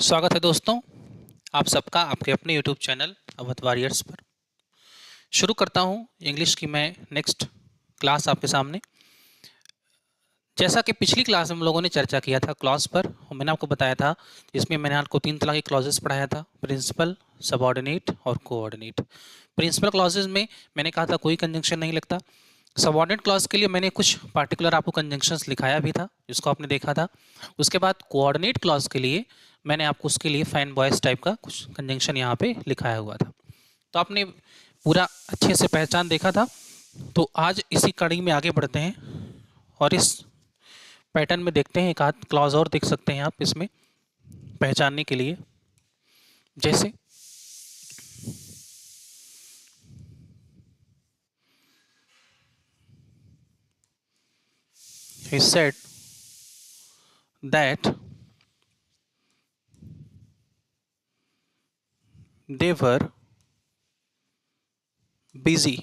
स्वागत है दोस्तों, आप सबका आपके अपने YouTube चैनल अवध वॉरियर्स पर। शुरू करता हूं इंग्लिश की मैं नेक्स्ट क्लास आपके सामने। जैसा कि पिछली क्लास में हम लोगों ने चर्चा किया था क्लॉज पर, और मैंने आपको बताया था जिसमें मैंने आपको 3 तरह के क्लॉजेस पढ़ाया था, प्रिंसिपल, सबऑर्डिनेट और कोऑर्डिनेट। प्रिंसिपल क्लॉजेस में मैंने कहा था कोई कंजंक्शन नहीं लगता। सबऑर्डिनेट क्लॉज के लिए मैंने कुछ पार्टिकुलर आपको कंजंक्शंस लिखाया भी था, जिसको आपने देखा था। उसके बाद कोऑर्डिनेट क्लॉज के लिए मैंने आपको उसके लिए फैन बॉयज टाइप का कुछ कंजंक्शन यहाँ पे लिखाया हुआ था। तो आपने पूरा अच्छे से पहचान देखा था। तो आज इसी कड़ी में आगे बढ़ते हैं और इस पैटर्न में देखते हैं। एक आध क्लॉज और देख सकते हैं आप इसमें पहचानने के लिए। जैसे he said that they were busy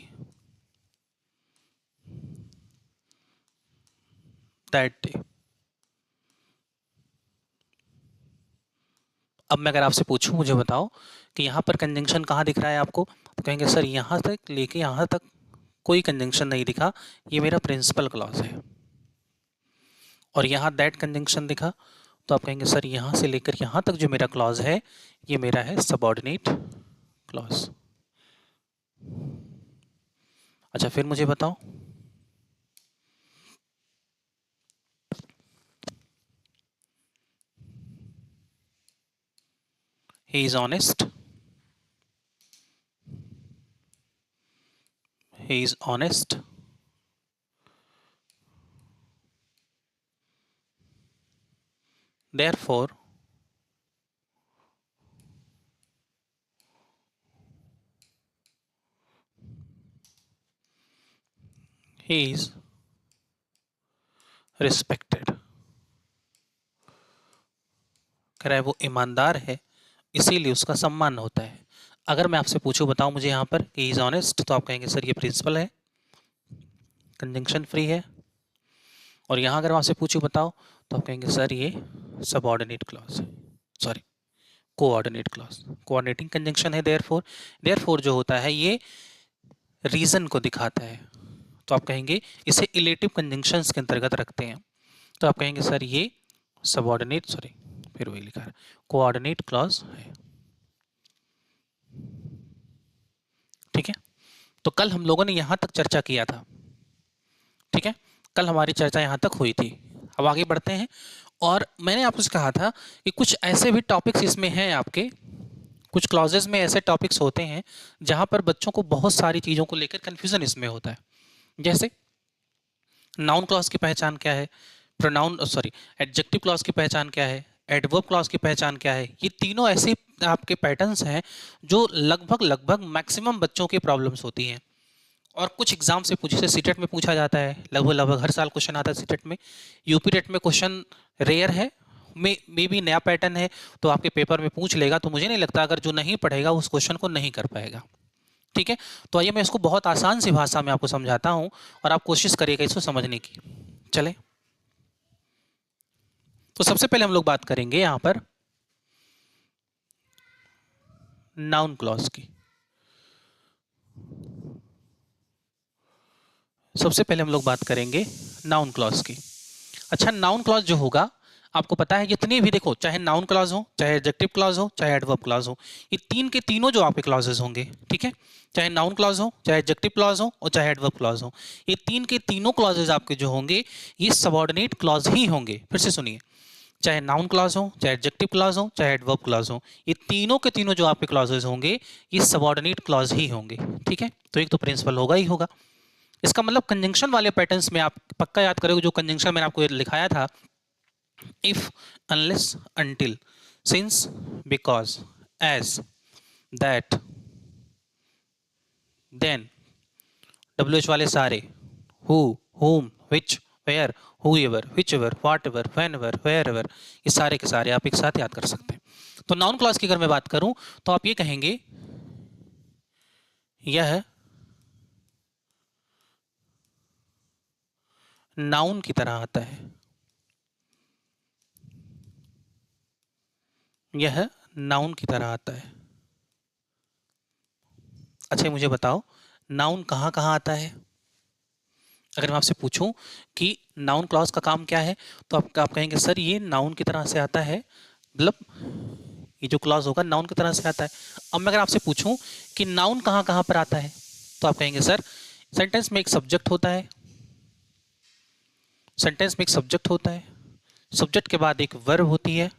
that day। अब मैं अगर आपसे पूछूं, मुझे बताओ कि यहाँ पर कंजंक्शन कहाँ दिख रहा है आपको, तो कहेंगे सर यहाँ तक लेके यहाँ तक कोई कंजंक्शन नहीं दिखा, ये मेरा प्रिंसिपल क्लॉज है। और यहाँ दैट कंजंक्शन दिखा तो आप कहेंगे सर यहाँ से लेकर यहाँ तक जो मेरा क्लॉज है ये मेरा है सबऑर्डिनेट क्लॉज। अच्छा, फिर मुझे बताओ, he is honest, he is honest, therefore he is respected। कह रहा है वो ईमानदार है इसीलिए उसका सम्मान होता है। अगर मैं आपसे पूछूं, बताओ मुझे यहाँ पर कि इज ऑनेस्ट, तो आप कहेंगे सर ये प्रिंसिपल है, कंजंक्शन फ्री है। और यहाँ अगर मैं आपसे पूछूं बताओ, तो आप कहेंगे सर ये सबऑर्डिनेट क्लॉज है, sorry coordinate clause, coordinating conjunction है। देयरफॉर, देयरफॉर जो होता है ये रीजन को दिखाता है, तो आप कहेंगे इसे इलेटिव कंजंक्शंस के अंतर्गत रखते हैं। तो आप कहेंगे सर ये सबऑर्डिनेट, सॉरी फिर वही लिखा है, कोऑर्डिनेट क्लॉज है। ठीक है, तो कल हम लोगों ने यहां तक चर्चा किया था। ठीक है, कल हमारी चर्चा यहां तक हुई थी। अब आगे बढ़ते हैं, और मैंने आपसे कहा था कि कुछ ऐसे भी टॉपिक्स इसमें हैं आपके, कुछ क्लॉजेज में ऐसे टॉपिक्स होते हैं जहां पर बच्चों को बहुत सारी चीज़ों को लेकर कन्फ्यूजन इसमें होता है। जैसे नाउन क्लॉज की पहचान क्या है, प्रोनाउन सॉरी एडजेक्टिव क्लॉज की पहचान क्या है, एडवर्ब क्लॉज की पहचान क्या है। ये तीनों ऐसे आपके पैटर्न्स हैं जो लगभग लगभग मैक्सिमम बच्चों की प्रॉब्लम्स होती हैं। और कुछ एग्जाम से पूछे, सीटेट में पूछा जाता है, लगभग लगभग हर साल क्वेश्चन आता है सीटेट में। यूपी टेट में क्वेश्चन रेयर है, मे भी नया पैटर्न है तो आपके पेपर में पूछ लेगा, तो मुझे नहीं लगता अगर जो नहीं पढ़ेगा उस क्वेश्चन को नहीं कर पाएगा। ठीक है, तो आइए मैं इसको बहुत आसान सी भाषा में आपको समझाता हूं और आप कोशिश करिएगा इसको समझने की। चले, तो सबसे पहले हम लोग बात करेंगे यहां पर नाउन क्लॉज की। सबसे पहले हम लोग बात करेंगे नाउन क्लॉज की। अच्छा, नाउन क्लॉज जो होगा आपको पता है, जितने भी देखो, चाहे नाउन क्लॉज हो, चाहे एडजेक्टिव क्लॉज हो, चाहे एडवर्ब क्लॉज हो, ये तीन के तीनों जो आपके क्लॉजेस होंगे, ठीक है, चाहे नाउन क्लॉज हो, चाहे एडजेक्टिव क्लॉज हो और चाहे एडवर्ब क्लॉज हो, ये तीन के तीनों क्लॉजेस आपके जो होंगे ये सबऑर्डिनेट क्लॉज ही होंगे। फिर से सुनिए, चाहे नाउन क्लॉज हो, चाहे एडजेक्टिव क्लॉज हो, चाहे एडवर्ब क्लॉज हो, ये तीनों के तीनों जो आपके क्लॉजेस होंगे ये सबऑर्डिनेट क्लॉज ही होंगे। ठीक है, तो एक तो प्रिंसिपल होगा ही होगा। इसका मतलब कंजंक्शन वाले पैटर्न्स में आप पक्का याद करोगे, जो कंजंक्शन मैंने आपको लिखाया था, if, unless, until, since, because, as, that, then, WH वाले सारे, who, whom, which, where, whoever, whichever, whatever, whenever, wherever, ये सारे के सारे आप एक साथ याद कर सकते हैं। तो नाउन क्लॉज की अगर मैं बात करूं तो आप ये कहेंगे यह नाउन की तरह आता है। यह नाउन की तरह आता है। अच्छा मुझे बताओ नाउन कहाँ कहाँ आता है? अगर मैं आपसे पूछूं कि नाउन क्लॉज का काम क्या है तो आप कहेंगे सर ये नाउन की तरह से आता है, मतलब ये जो क्लॉज होगा नाउन की तरह से आता है। अब मैं अगर आपसे पूछूं कि नाउन कहाँ कहाँ पर आता है तो आप कहेंगे सर सेंटेंस में एक सब्जेक्ट होता है, सेंटेंस में एक सब्जेक्ट होता है, सब्जेक्ट के बाद एक वर्ब होती है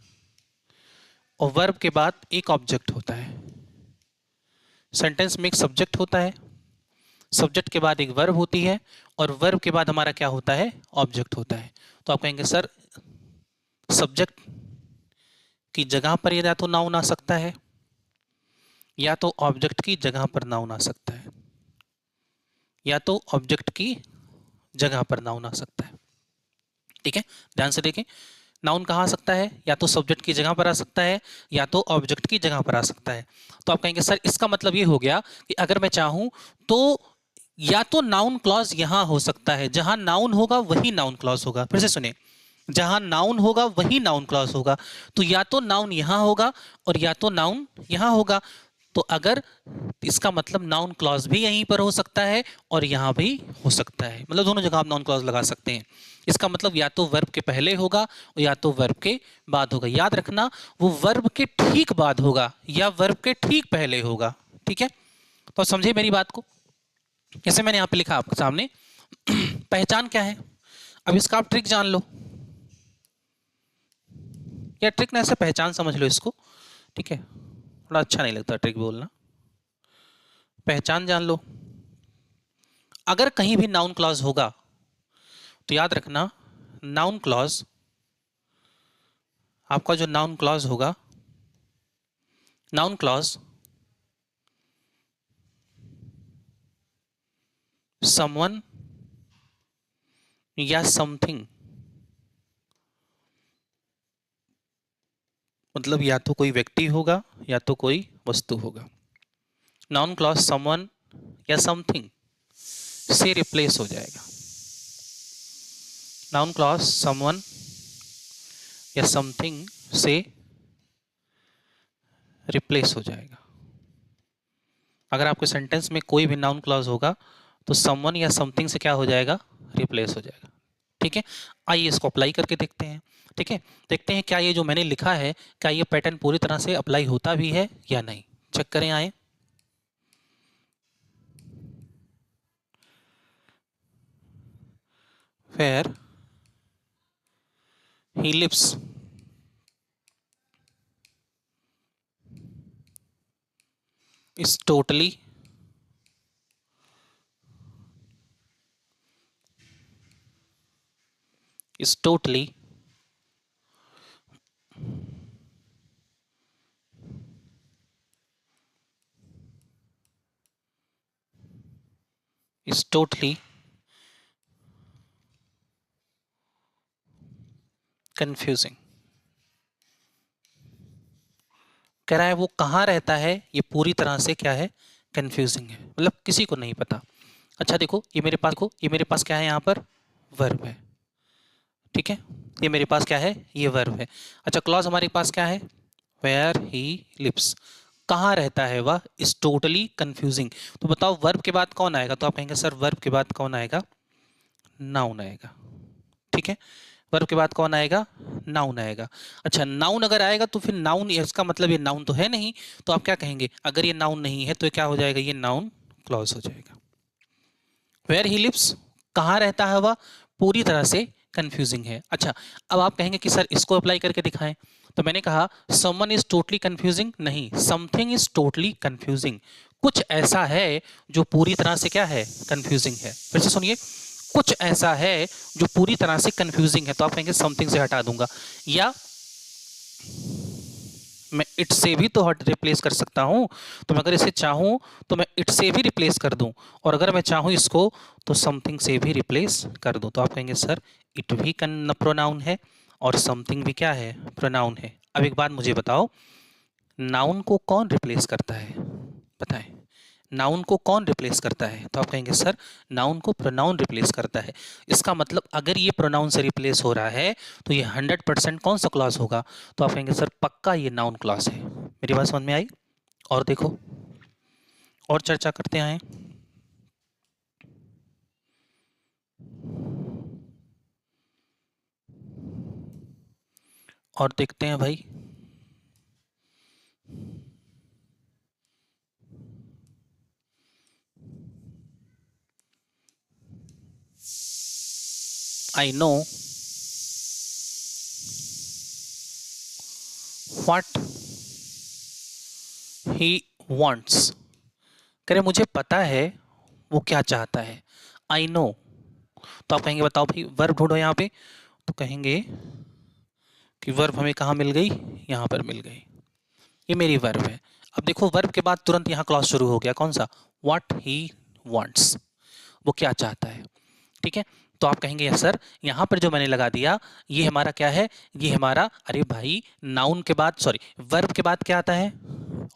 और वर्ब के बाद एक ऑब्जेक्ट होता है। सेंटेंस में एक सब्जेक्ट होता है, सब्जेक्ट के बाद एक वर्ब होती है और वर्ब के बाद हमारा क्या होता है? ऑब्जेक्ट होता है। तो आप कहेंगे सर सब्जेक्ट की जगह पर या तो नाउन आ सकता है या तो ऑब्जेक्ट की जगह पर नाउन आ सकता है, या तो ऑब्जेक्ट की जगह पर नाउन आ सकता है। ठीक है, ध्यान से देखें नाउन कहाँ आ सकता है? या तो सब्जेक्ट की जगह पर आ सकता है या तो ऑब्जेक्ट की जगह पर आ सकता है। तो आप कहेंगे सर इसका मतलब ये हो गया कि अगर मैं चाहूं तो या तो नाउन क्लॉज यहां हो सकता है, जहां नाउन होगा वही नाउन क्लॉज होगा। फिर से सुने, जहां नाउन होगा वही नाउन क्लॉज होगा। तो या तो नाउन यहां होगा और या तो नाउन यहां होगा। तो अगर इसका मतलब नाउन क्लॉज भी यहीं पर हो सकता है और यहां भी हो सकता है, मतलब दोनों जगह आप नाउन क्लॉज लगा सकते हैं। इसका मतलब या तो वर्ब के पहले होगा और या तो वर्ब के बाद होगा। याद रखना वो वर्ब के ठीक बाद होगा या वर्ब के ठीक पहले होगा। ठीक है, तो समझे मेरी बात को? जैसे मैंने यहां पे लिखा आपके सामने पहचान क्या है। अब इसका आप ट्रिक जान लो, या ट्रिक ना ऐसे पहचान समझ लो इसको। ठीक है, थोड़ा अच्छा नहीं लगता ट्रिक बोलना, पहचान जान लो। अगर कहीं भी नाउन क्लॉज होगा तो याद रखना नाउन क्लॉज, आपका जो नाउन क्लॉज होगा, नाउन क्लॉज समवन या समथिंग, मतलब या तो कोई व्यक्ति होगा या तो कोई वस्तु होगा। नाउन क्लॉज समवन या समथिंग से रिप्लेस हो जाएगा। नाउन क्लॉज समवन या समथिंग से रिप्लेस हो जाएगा। अगर आपके सेंटेंस में कोई भी नाउन क्लॉज होगा तो समवन या समथिंग से क्या हो जाएगा? रिप्लेस हो जाएगा। ठीक है, आइए इसको अप्लाई करके देखते हैं। ठीक है, देखते हैं क्या ये जो मैंने लिखा है क्या ये पैटर्न पूरी तरह से अप्लाई होता भी है या नहीं। चेक करें, आए where he lives is totally is totally is totally confusing। कह रहा है वो कहाँ रहता है, ये पूरी तरह से क्या है? कंफ्यूजिंग है, मतलब किसी को नहीं पता। अच्छा देखो ये मेरे पास क्या है? यहाँ पर वर्ब है। ठीक है, ये मेरे पास क्या है? ये वर्ब है। अच्छा क्लॉज हमारे पास क्या है? वेयर ही लिव्स, कहाँ रहता है वह, इज टोटली कंफ्यूजिंग। तो बताओ वर्ब के बाद कौन आएगा? तो आप कहेंगे सर वर्ब के बाद कौन आएगा? नाउन आएगा। ठीक है, वर्ब के बाद कौन आएगा? नाउन आएगा। अच्छा नाउन अगर आएगा तो फिर नाउन, इसका मतलब ये नाउन तो है नहीं, तो आप क्या कहेंगे? अगर ये नाउन नहीं है तो ये क्या हो जाएगा? ये नाउन क्लॉज हो जाएगा। वेयर ही लिव्स, कहाँ रहता है वह, पूरी तरह से कंफ्यूजिंग है। अच्छा अब आप कहेंगे कि सर इसको अप्लाई करके दिखाएं। तो मैंने कहा समवन इज टोटली कंफ्यूजिंग नहीं, समथिंग इज टोटली कंफ्यूजिंग। कुछ ऐसा है जो पूरी तरह से क्या है? कंफ्यूजिंग है। फिर से सुनिए, कुछ ऐसा है जो पूरी तरह से कंफ्यूजिंग है। तो आप कहेंगे समथिंग से हटा दूंगा, या मैं इट से भी तो हट रिप्लेस कर सकता हूं। तो मैं अगर इसे चाहूं तो मैं इट से भी रिप्लेस कर दूं, और अगर मैं चाहूं इसको तो समथिंग से भी रिप्लेस कर दूं। तो आप कहेंगे सर इट भी प्रोनाउन है और समथिंग भी क्या है? प्रोनाउन है। अब एक बात मुझे बताओ, नाउन को कौन रिप्लेस करता है? बताएं, नाउन को कौन रिप्लेस करता है? तो आप कहेंगे सर नाउन को प्रोनाउन रिप्लेस करता है। इसका मतलब अगर ये प्रोनाउन से रिप्लेस हो रहा है तो ये 100% कौन सा क्लॉज होगा? तो आप कहेंगे सर पक्का ये नाउन क्लॉज है। मेरी बात समझ में आई? और देखो और चर्चा करते हैं। और देखते हैं भाई, I know what he wants. करे मुझे पता है वो क्या चाहता है। I know. तो आप कहेंगे बताओ भाई वर्ब ढूंढो यहाँ पे। तो कहेंगे कि वर्ब हमें कहाँ मिल गई? यहाँ पर मिल गई। ये मेरी वर्ब है। अब देखो वर्ब के बाद तुरंत यहाँ क्लॉज शुरू हो गया, कौन सा? व्हाट ही वांट्स, वो क्या चाहता है। ठीक है, तो आप कहेंगे यस सर यहाँ पर जो मैंने लगा दिया ये हमारा क्या है? ये हमारा, अरे भाई नाउन के बाद, सॉरी वर्ब के बाद क्या आता है?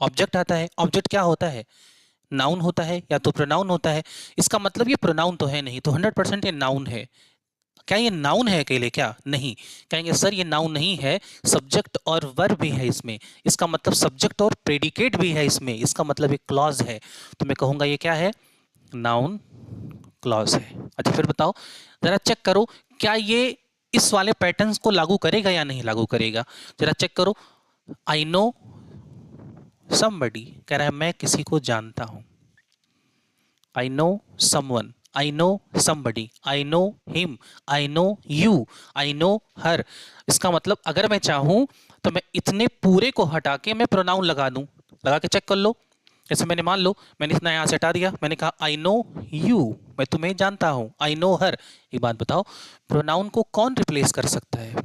ऑब्जेक्ट आता है। ऑब्जेक्ट क्या होता है? नाउन होता है या तो प्रोनाउन होता है। इसका मतलब ये प्रोनाउन तो है नहीं, तो 100% ये नाउन है। क्या ये नाउन है अकेले? क्या नहीं? कहेंगे सर ये नाउन नहीं है, सब्जेक्ट और वर्ब भी है इसमें। इसका मतलब सब्जेक्ट और प्रेडिकेट भी है इसमें। इसका मतलब एक क्लॉज है। तो मैं कहूंगा ये क्या है? नाउन क्लॉज है। अच्छा फिर बताओ, जरा चेक करो क्या ये इस वाले पैटर्न्स को लागू करेगा या नहीं लागू करेगा। जरा चेक करो। आई नो समबडी, कह रहा है मैं किसी को जानता हूं। I know someone, I know somebody, I know him, I know you, I know her. इसका मतलब अगर मैं चाहूं तो मैं इतने पूरे को हटा के मैं प्रोनाउन लगा दूं। लगा के चेक कर लो। जैसे मैंने मान लो मैंने इतना यहाँ से हटा दिया, मैंने कहा आई नो यू, मैं तुम्हें जानता हूं, आई नो हर। एक बात बताओ, प्रोनाउन को कौन रिप्लेस कर सकता है?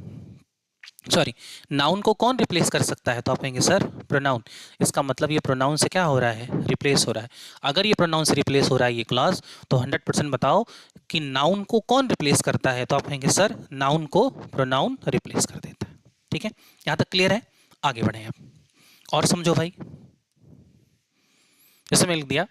सॉरी, नाउन को कौन रिप्लेस कर सकता है? तो आप कहेंगे सर प्रोनाउन। इसका मतलब ये प्रोनाउन से क्या हो रहा है? रिप्लेस हो रहा है। अगर ये प्रोनाउन से रिप्लेस हो रहा है ये क्लॉज, तो 100% बताओ कि नाउन को कौन रिप्लेस करता है? तो आप कहेंगे सर नाउन को प्रोनाउन रिप्लेस कर देता है। ठीक है, यहाँ तक क्लियर है? आगे बढ़े आप और समझो भाई। जैसे मैं लिख दिया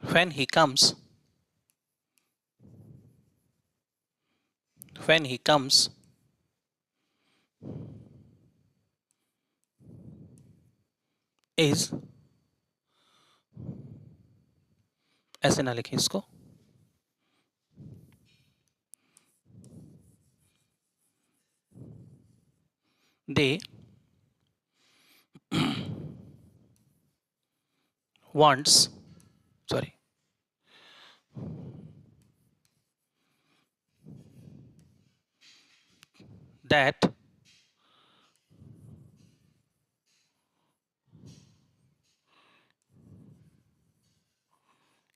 when he comes, when he comes is, ऐसे ना लिखें इसको, they wants, sorry, that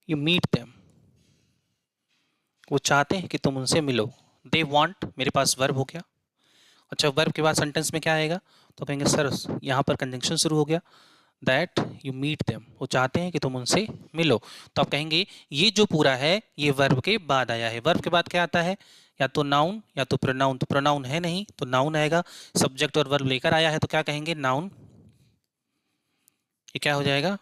you meet them, वो चाहते हैं कि तुम उनसे मिलो। दे वॉन्ट, मेरे पास वर्ब हो गया। अच्छा वर्ब के बाद सेंटेंस में क्या आएगा? तो कहेंगे सर यहाँ पर कंजंक्शन शुरू हो गया। दैट यू मीट देम, वो चाहते हैं कि तुम उनसे मिलो। तो आप कहेंगे ये जो पूरा है ये वर्ब के बाद आया है। वर्ब के बाद क्या आता है? या तो नाउन या तो प्रोनाउन। तो प्रोनाउन है नहीं तो नाउन आएगा। सब्जेक्ट और वर्ब लेकर आया है तो क्या कहेंगे? नाउन। ये क्या हो जाएगा?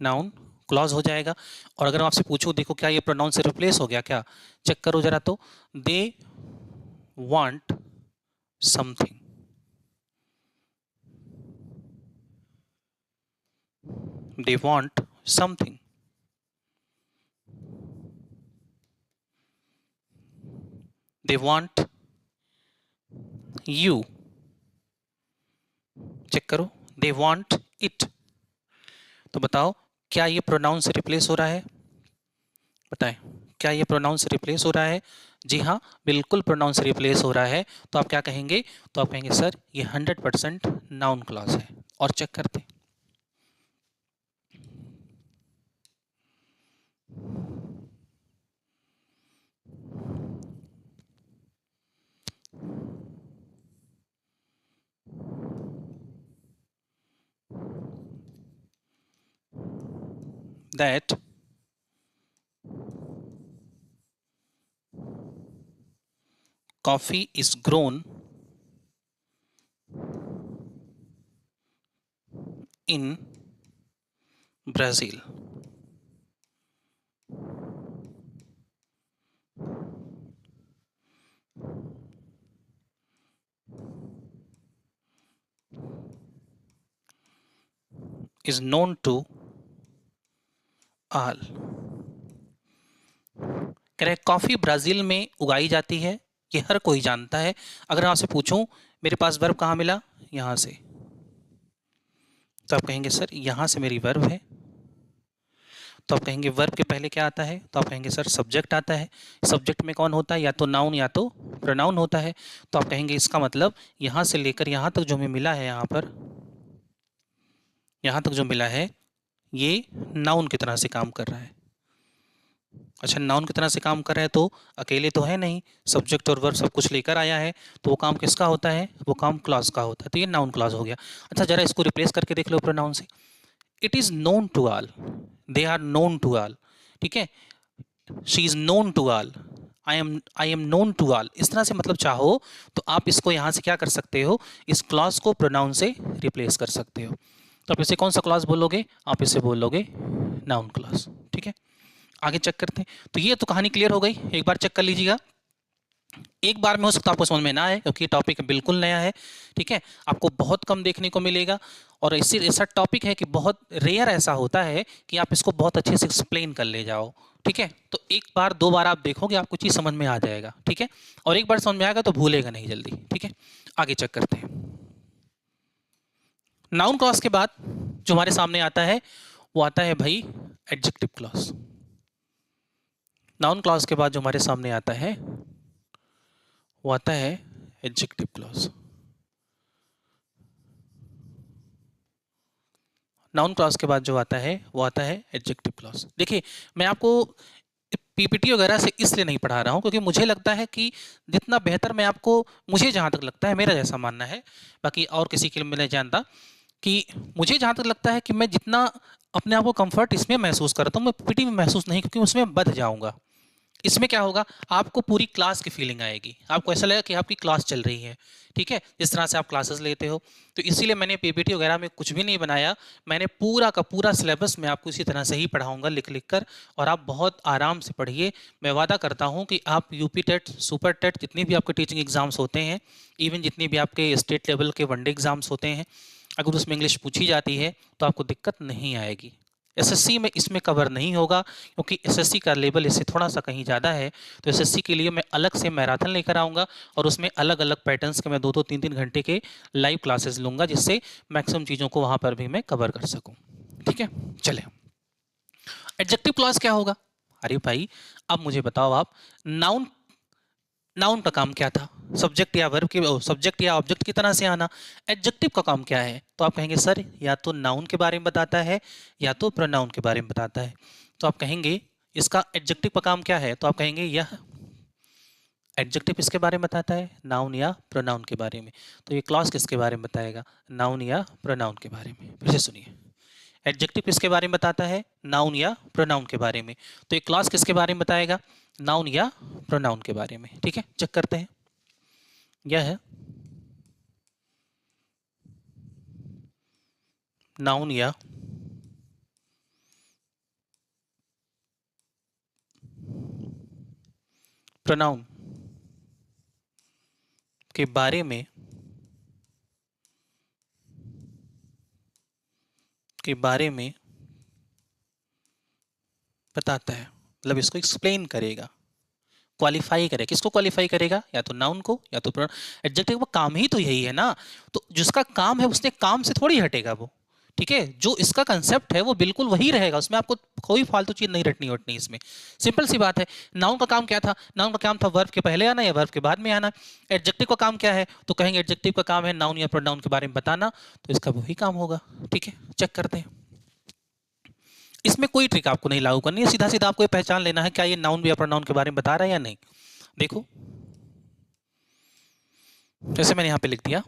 नाउन क्लॉज हो जाएगा। और अगर मैं आपसे पूछूं देखो क्या ये प्रोनाउन से रिप्लेस हो गया क्या? चेक करो जरा तो। They want something, they want something, they want you, check करो, they want it। तो बताओ क्या ये प्रोनाउन से रिप्लेस हो रहा है? बताएं, क्या ये प्रोनाउन से रिप्लेस हो रहा है? जी हाँ बिल्कुल प्रोनाउन से रिप्लेस हो रहा है। तो आप क्या कहेंगे? तो आप कहेंगे सर ये 100% नाउन क्लॉज है। और चेक करते हैं। that coffee is grown in Brazil. Is known to all. कह रहे कॉफी ब्राजील में उगाई जाती है, ये हर कोई जानता है। अगर आपसे पूछूं मेरे पास वर्ब कहाँ मिला, यहां से, तो आप कहेंगे सर यहां से मेरी वर्ब है। तो आप कहेंगे वर्ब के पहले क्या आता है, तो आप कहेंगे सर सब्जेक्ट आता है। सब्जेक्ट में कौन होता है, या तो नाउन या तो प्रोनाउन होता है। तो आप कहेंगे इसका मतलब यहां से लेकर यहां तक जो हमें मिला है, यहां पर यहां तक जो मिला है ये नाउन की तरह से काम कर रहा है। अच्छा, नाउन की तरह से काम कर रहा है तो अकेले तो है नहीं, सब्जेक्ट और वर्ब सब कुछ लेकर आया है, तो वो काम किसका होता है, वो काम क्लॉज का होता है। तो ये नाउन क्लॉज हो गया। अच्छा, जरा इसको रिप्लेस करके देख लो प्रोनाउन से। It is known to all, they are known to all. ठीक है, she is known to all, I am known to all. इस तरह से मतलब चाहो तो आप इसको यहां से क्या कर सकते हो, इस क्लॉज को प्रोनाउन से रिप्लेस कर सकते हो। तो आप इसे कौन सा क्लॉज बोलोगे, आप इसे बोलोगे नाउन क्लॉज। ठीक है, आगे चेक करते हैं। तो ये तो कहानी क्लियर हो गई, एक बार चेक कर लीजिएगा। एक बार में हो सकता है आपको समझ में ना आए, क्योंकि ये टॉपिक बिल्कुल नया है। ठीक है, आपको बहुत कम देखने को मिलेगा, और इसी ऐसा टॉपिक है कि बहुत रेयर ऐसा होता है कि आप इसको बहुत अच्छे से एक्सप्लेन कर ले जाओ। ठीक है, तो एक बार दो बार आप देखोगे, आपको चीज़ समझ में आ जाएगा। ठीक है, और एक बार समझ में आएगा तो भूलेगा नहीं जल्दी। ठीक है, आगे चेक करते हैं। नाउन क्लॉज के बाद जो हमारे सामने आता है वो आता है भाई एडजेक्टिव क्लॉज। नाउन क्लॉज के बाद जो हमारे सामने आता है वो आता है एडजेक्टिव क्लॉज। नाउन क्लॉज के बाद जो आता है वो आता है एडजेक्टिव क्लॉज। देखिए, मैं आपको पीपीटी वगैरह से इसलिए नहीं पढ़ा रहा हूँ क्योंकि मुझे लगता है कि जितना बेहतर मैं आपको, मुझे जहाँ तक लगता है, मेरा जैसा मानना है, बाकी और किसी के लिए मैं नहीं जानता, कि मुझे जहाँ तक लगता है कि मैं जितना अपने आप को कंफर्ट इसमें महसूस करता हूँ, मैं पीपीटी में महसूस नहीं, क्योंकि उसमें बध जाऊँगा। इसमें क्या होगा, आपको पूरी क्लास की फीलिंग आएगी, आपको ऐसा लगेगा कि आपकी क्लास चल रही है। ठीक है, जिस तरह से आप क्लासेस लेते हो। तो इसीलिए मैंने पीपीटी वगैरह में कुछ भी नहीं बनाया, मैंने पूरा का पूरा सिलेबस मैं आपको इसी तरह से ही पढ़ाऊंगा लिख लिख कर, और आप बहुत आराम से पढ़िए। मैं वादा करता हूं कि आप यूपी टेट, सुपर टेट, जितनी भी आपके टीचिंग एग्जाम्स होते हैं, इवन जितनी भी आपके स्टेट लेवल के वनडे एग्जाम्स होते हैं, अगर उसमें इंग्लिश पूछी जाती है तो आपको दिक्कत नहीं आएगी। एसएससी में इसमें कवर नहीं होगा, क्योंकि एसएससी का लेवल इससे थोड़ा सा कहीं ज़्यादा है। तो एसएससी के लिए मैं अलग से मैराथन लेकर आऊँगा, और उसमें अलग अलग पैटर्न्स के मैं 2-2 3-3 घंटे के लाइव क्लासेस लूँगा, जिससे मैक्सिमम चीज़ों को वहाँ पर भी मैं कवर कर सकूँ। ठीक है, चले। एडजेक्टिव क्लॉज क्या होगा, अरे भाई अब मुझे बताओ आप, नाउन, नाउन का काम क्या था, सब्जेक्ट या वर्ब के, सब्जेक्ट या ऑब्जेक्ट की तरह से आना। एडजेक्टिव का काम क्या है, तो आप कहेंगे सर या तो नाउन के बारे में बताता है या तो प्रोनाउन के बारे में बताता है। तो आप कहेंगे इसका एडजेक्टिव का काम क्या है, तो आप कहेंगे यह एडजेक्टिव इसके बारे में बताता है, नाउन या प्रोनाउन के बारे में। तो ये क्लॉज किसके बारे में बताएगा, नाउन या प्रोनाउन के बारे में। फिर से सुनिए, एडजेक्टिव किसके बारे में बताता है, नाउन या प्रोनाउन के बारे में। तो ये क्लॉज किसके बारे में बताएगा, नाउन या प्रोनाउन के बारे में। ठीक है, चेक करते हैं। यह है नाउन या प्रोनाउन के बारे में बताता है, मतलब इसको एक्सप्लेन करेगा, क्वालिफाई करेगा। किसको क्वालिफाई करेगा, या तो नाउन को या तो प्रोनाउन। एडजेक्टिव का काम ही तो यही है ना, तो जिसका काम है उसने काम से थोड़ी हटेगा वो। ठीक है, जो इसका कंसेप्ट है वो बिल्कुल वही रहेगा, उसमें आपको कोई फालतू चीज नहीं रटनी वटनी इसमें। सिंपल सी बात है। नाउन का काम क्या था, नाउन का काम था वर्ब के पहले आना या वर्ब के बाद में आना। एडजेक्टिव का काम क्या है, तो कहेंगे एडजेक्टिव का काम है नाउन या प्रोनाउन के बारे में बताना, तो इसका वही काम होगा। ठीक है, चेक करते हैं। इसमें कोई ट्रिक आपको नहीं लागू करनी है, सीधा सीधा आपको ये पहचान लेना है क्या ये नाउन या प्रोनाउन के बारे में बता रहा है या नहीं। देखो, जैसे मैंने यहां पे लिख दिया,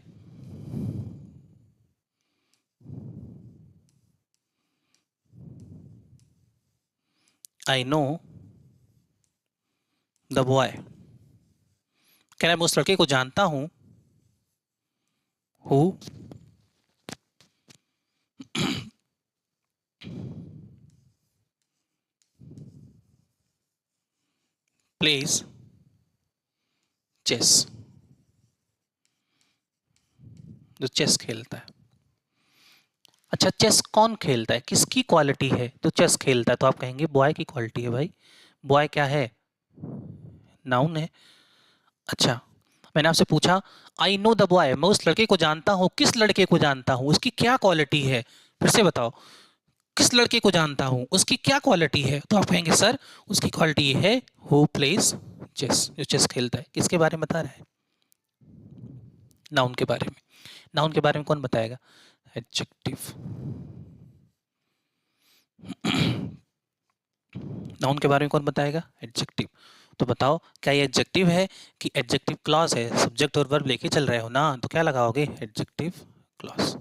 आई नो द बॉय, कह रहा है मैं उस लड़के को जानता हूं, हु प्लेज चेस, जो चेस खेलता है। अच्छा, चेस कौन खेलता है, किसकी क्वालिटी है तो चेस खेलता है, तो आप कहेंगे बॉय की क्वालिटी है भाई। बॉय क्या है, नाउन है। अच्छा, मैंने आपसे पूछा आई नो द बॉय, मैं उस लड़के को जानता हूँ, किस लड़के को जानता हूँ, उसकी क्या क्वालिटी है, फिर से बताओ, किस लड़के को जानता हूँ, उसकी क्या क्वालिटी है, तो आप कहेंगे सर उसकी क्वालिटी ये है, हु प्लेज चेस, जो चेस खेलता है। किसके बारे में बता रहा है, नाउन के बारे में। नाउन के बारे में कौन बताएगा, एडजेक्टिव। नाउन के बारे में कौन बताएगा, एडजेक्टिव। तो बताओ क्या ये एडजेक्टिव है कि एडजेक्टिव क्लॉज है, सब्जेक्ट और वर्ब लेके चल रहे हो ना, तो क्या लगाओगे, एडजेक्टिव क्लॉज।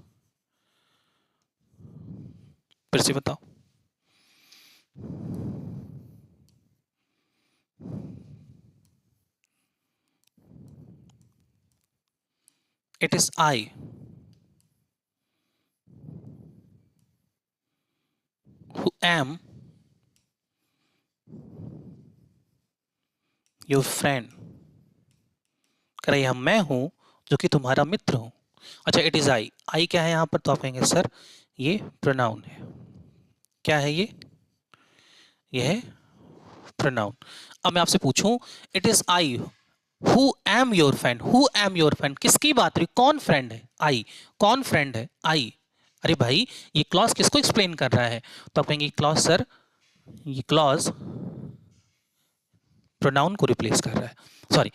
फिर से बताओ, it is I who am your friend, कह रही हम मैं हूं जो कि तुम्हारा मित्र हूं। अच्छा, इट इज आई, आई क्या है यहाँ पर, तो आप कहेंगे सर ये प्रोनाउन है। क्या है ये है प्रोनाउन। अब मैं आपसे पूछूं, it is I who am your friend, who am your friend, किसकी बात रही, कौन फ्रेंड है, आई, कौन फ्रेंड है, आई। अरे भाई ये क्लॉज किसको एक्सप्लेन कर रहा है, तो आप कहेंगे क्लॉज सर, ये क्लॉज प्रोनाउन को रिप्लेस कर रहा है, सॉरी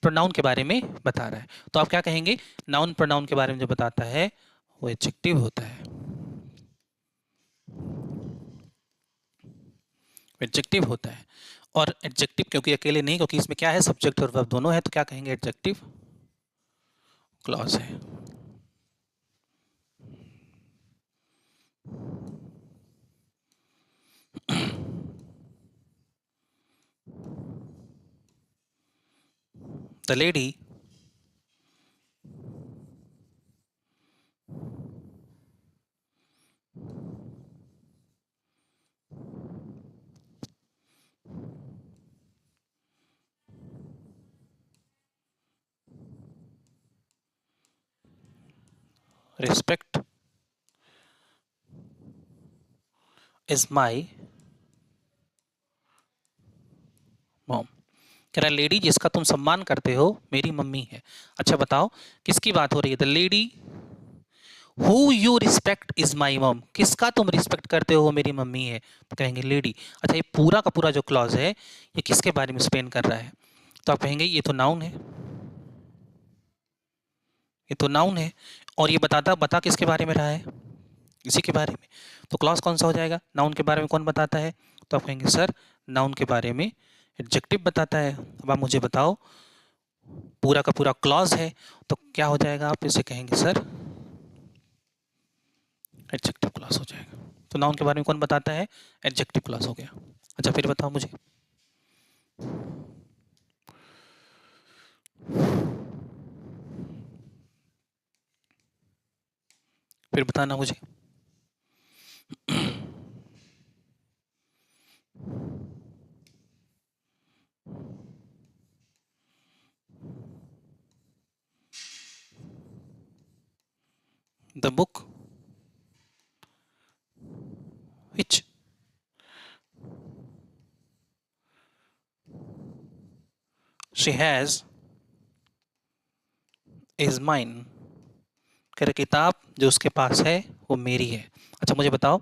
प्रोनाउन के बारे में बता रहा है। तो आप क्या कहेंगे, नाउन प्रोनाउन के बारे में जो बताता है वो एडजेक्टिव होता है, एडजेक्टिव होता है। और एडजेक्टिव क्योंकि अकेले नहीं, क्योंकि इसमें क्या है, सब्जेक्ट और वर्ब दोनों है, तो क्या कहेंगे, एडजेक्टिव क्लॉज है। The lady respect is my mom, कह रहा लेडी जिसका तुम सम्मान करते हो मेरी मम्मी है। अच्छा बताओ किसकी बात हो रही है, the lady who you respect is my mom, किसका तुम रिस्पेक्ट करते हो वो मेरी मम्मी है, तो कहेंगे लेडी। अच्छा, ये पूरा का पूरा जो क्लॉज है ये किसके बारे में स्पेन कर रहा है, तो आप कहेंगे ये तो नाउन है, ये तो नाउन है। और ये बता किसके बारे में रहा है, इसी के बारे में। तो क्लॉज कौन सा हो जाएगा, नाउन के बारे में कौन बताता है, तो आप कहेंगे सर नाउन के बारे में एडजेक्टिव बताता है। अब आप मुझे बताओ पूरा का पूरा क्लॉज है तो क्या हो जाएगा, आप इसे कहेंगे सर एडजेक्टिव क्लॉज हो जाएगा। तो नाउन के बारे में कौन बताता है, एडजेक्टिव क्लॉज हो गया। अच्छा फिर बताओ मुझे, फिर बताना मुझे, the book which she has is mine, कह रहे किताब जो उसके पास है वो मेरी है। अच्छा मुझे बताओ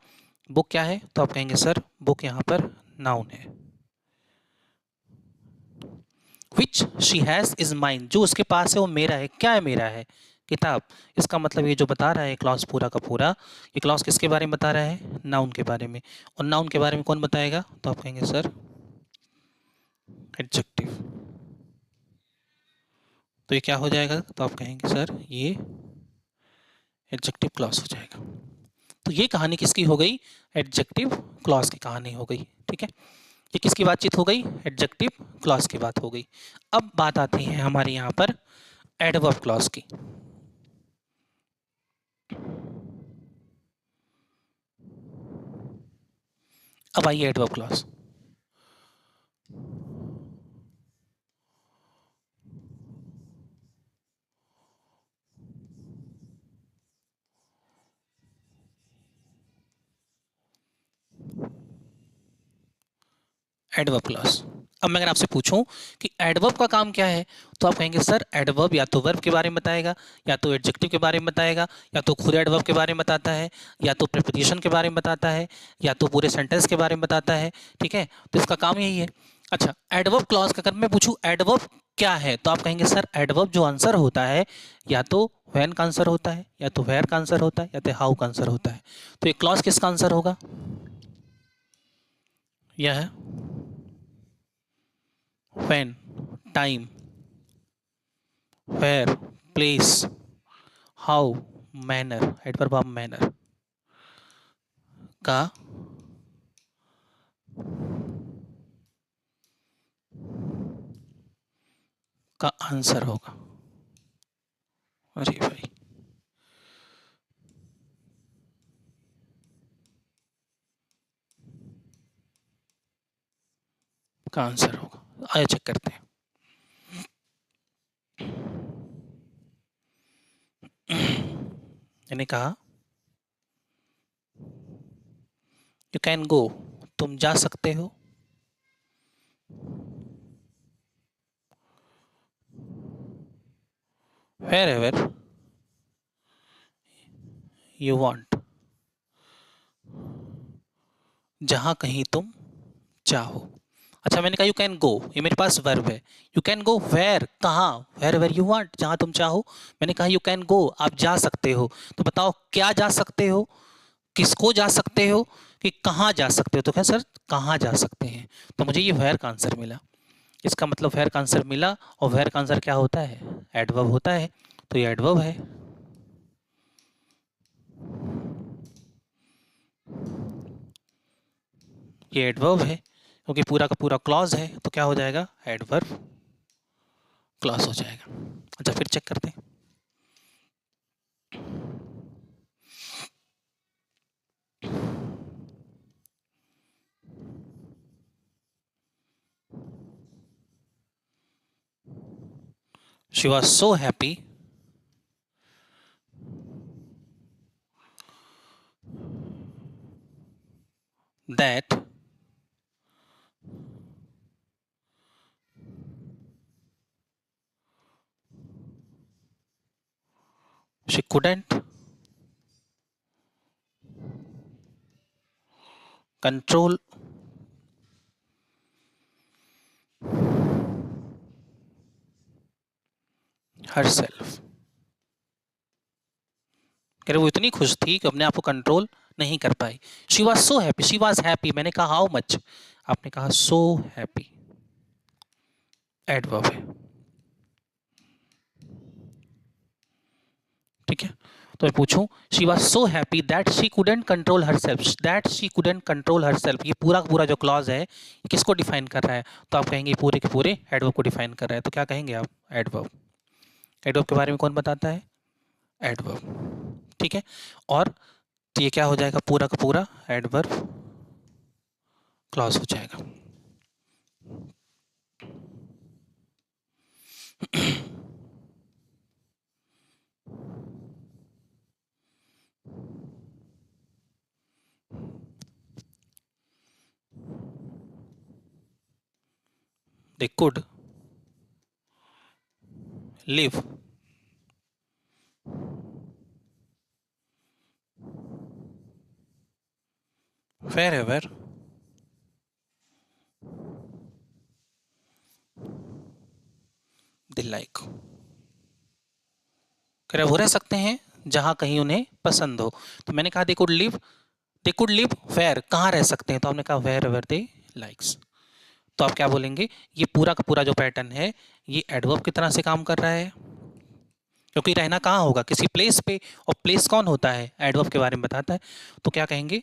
बुक क्या है, तो आप कहेंगे सर बुक यहाँ पर नाउन है। Which she has is mine, जो उसके पास है वो मेरा है, क्या है मेरा है, किताब। इसका मतलब ये जो बता रहा है क्लॉज पूरा का पूरा, ये क्लॉज किसके बारे में बता रहा है, नाउन के बारे में। और नाउन के बारे में कौन बताएगा, तो आप कहेंगे सर एडजेक्टिव। तो ये क्या हो जाएगा, तो आप कहेंगे सर ये एडजेक्टिव क्लॉज हो जाएगा। तो ये कहानी किसकी हो गई? एडजेक्टिव क्लॉज की कहानी हो गई। ठीक है, ये किसकी बातचीत हो गई? एडजेक्टिव क्लॉज की बात हो गई। अब बात आती है हमारे यहाँ पर एडवर्ब क्लॉज की। अब आइए एडवर्ब क्लॉज। Adverb clause. अब मैं अगर आपसे पूछूं कि एडवर्ब का काम क्या है, तो आप कहेंगे सर एडवर्ब या तो वर्ब के बारे में बताएगा, या तो एडजेक्टिव के बारे में बताएगा, या तो खुद एडवर्ब के बारे में बताता है, या तो प्रीपोजिशन के बारे में बताता है, या तो पूरे सेंटेंस के बारे में बताता है। ठीक है, तो इसका काम यही है। अच्छा, एडवर्ब क्लॉज का अगर मैं पूछूं एडवर्ब क्या है, तो आप कहेंगे सर एडवर्ब जो आंसर होता है या तो व्हेन का आंसर होता है, या तो वेयर का आंसर होता है, या तो हाउ का आंसर होता है। तो ये क्लॉज किसका आंसर होगा? यह है when, time, where, place, how, manner, adverb of manner का आंसर होगा। अरे भाई, का आंसर होगा। आइए चेक करते हैं। मैंने कहा यू कैन गो, तुम जा सकते हो। वेर एवर यू वॉन्ट, जहां कहीं तुम चाहो। अच्छा, मैंने कहा यू कैन गो, ये मेरे पास वर्ब है। यू कैन गो वेयर, कहाँ? वेयर वेयर यू वांट, जहाँ तुम चाहो। मैंने कहा यू कैन गो, आप जा सकते हो। तो बताओ क्या जा सकते हो, किसको जा सकते हो, कि कहाँ जा सकते हो? तो क्या सर कहाँ जा सकते हैं। तो मुझे ये वेयर का आंसर मिला। इसका मतलब वेयर का आंसर मिला, और वेयर का आंसर क्या होता है? एडवर्ब होता है। तो ये एडवर्ब है। ये एडवर्ब है क्योंकि पूरा का पूरा क्लॉज है, तो क्या हो जाएगा? एडवर्ब क्लॉज हो जाएगा। अच्छा, फिर चेक करते हैं। She was so happy that she couldn't control herself। कह रहे वो इतनी खुश थी कि अपने आप को कंट्रोल नहीं कर पाई। She was so happy, she was happy, मैंने कहा हाउ मच, आपने कहा सो हैप्पी, एडवर्ब है। ठीक है, तो मैं पूछूं she was so happy that she couldn't control herself, that she couldn't control herself, ये पूरा का पूरा जो क्लॉज है ये किसको डिफाइन कर रहा है? तो आप कहेंगे पूरे के पूरे एडवर्ब को डिफाइन कर रहा है। तो क्या कहेंगे आप? एडवर्ब। एडवर्ब के बारे में कौन बताता है? एडवर्ब। ठीक है, और तो ये क्या हो जाएगा? पूरा का पूरा एडवर्ब क्लॉज हो जाएगा। They could live wherever they like। कह रहे वो रह सकते हैं जहां कहीं उन्हें पसंद हो। तो मैंने कहा दे कुड लिव वेयर, कहाँ रह सकते हैं? तो आपने कहा वेयर एवर दे लाइक्स। तो आप क्या बोलेंगे? ये पूरा का पूरा जो पैटर्न है ये एडवर्ब की तरह से काम कर रहा है, क्योंकि रहना कहाँ होगा, किसी प्लेस पे, और प्लेस कौन होता है, एडवर्ब के बारे में बताता है। तो क्या कहेंगे,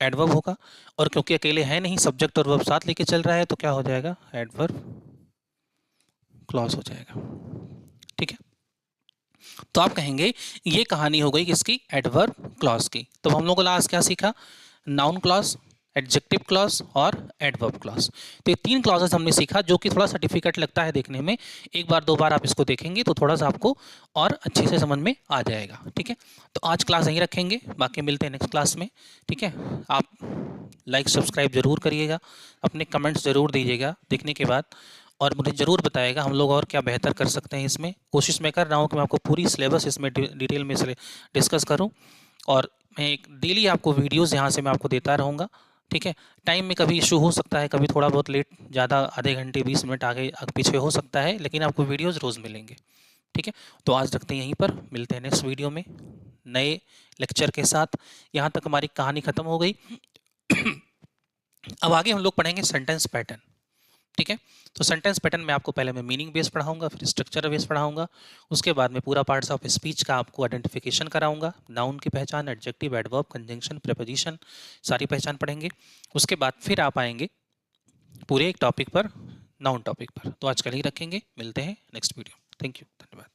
एडवर्ब होगा। और क्योंकि अकेले है नहीं, सब्जेक्ट और वर्ब साथ लेके चल रहा है, तो क्या हो जाएगा, एडवर्ब क्लॉज हो जाएगा। ठीक है, तो आप कहेंगे ये कहानी हो गई किसकी, एडवर्ब क्लॉज की। तो हम लोगों को लास्ट क्या सीखा, नाउन क्लॉज, एडजेक्टिव क्लॉज और एडवर्ब क्लॉज। तो ये 3 क्लॉजेस हमने सीखा, जो कि थोड़ा सा डिफिकल्ट लगता है देखने में। एक बार 2 बार आप इसको देखेंगे तो थोड़ा सा आपको और अच्छे से समझ में आ जाएगा। ठीक है, तो आज क्लास यहीं रखेंगे, बाकी मिलते हैं नेक्स्ट क्लास में। ठीक है, आप लाइक सब्सक्राइब जरूर करिएगा, अपने कमेंट्स जरूर दीजिएगा देखने के बाद, और मुझे ज़रूर बताएगा हम लोग और क्या बेहतर कर सकते हैं इसमें। कोशिश मैं कर रहा हूँ कि मैं आपको पूरी सिलेबस इसमें डिटेल में से डिस्कस करूँ, और मैं एक डेली आपको वीडियोस यहाँ से मैं आपको देता रहूँगा। ठीक है, टाइम में कभी इशू हो सकता है, कभी थोड़ा बहुत लेट, ज़्यादा आधे घंटे 20 मिनट आगे पीछे हो सकता है, लेकिन आपको वीडियोस रोज़ मिलेंगे। ठीक है, तो आज रखते हैं यहीं पर, मिलते हैं नेक्स्ट वीडियो में नए लेक्चर के साथ। यहाँ तक हमारी कहानी ख़त्म हो गई। अब आगे हम लोग पढ़ेंगे सेंटेंस पैटर्न। ठीक है, तो सेंटेंस पैटर्न में आपको पहले मैं मीनिंग बेस पढ़ाऊंगा, फिर स्ट्रक्चर बेस पढ़ाऊंगा, उसके बाद में पूरा पार्ट्स ऑफ स्पीच का आपको आइडेंटिफिकेशन कराऊंगा, नाउन की पहचान, एडजेक्टिव, एडवर्ब, कंजंक्शन, प्रीपोजिशन, सारी पहचान पढ़ेंगे। उसके बाद फिर आप आएंगे पूरे एक टॉपिक पर, नाउन टॉपिक पर। तो आज कल ही रखेंगे, मिलते हैं नेक्स्ट वीडियो। थैंक यू, धन्यवाद।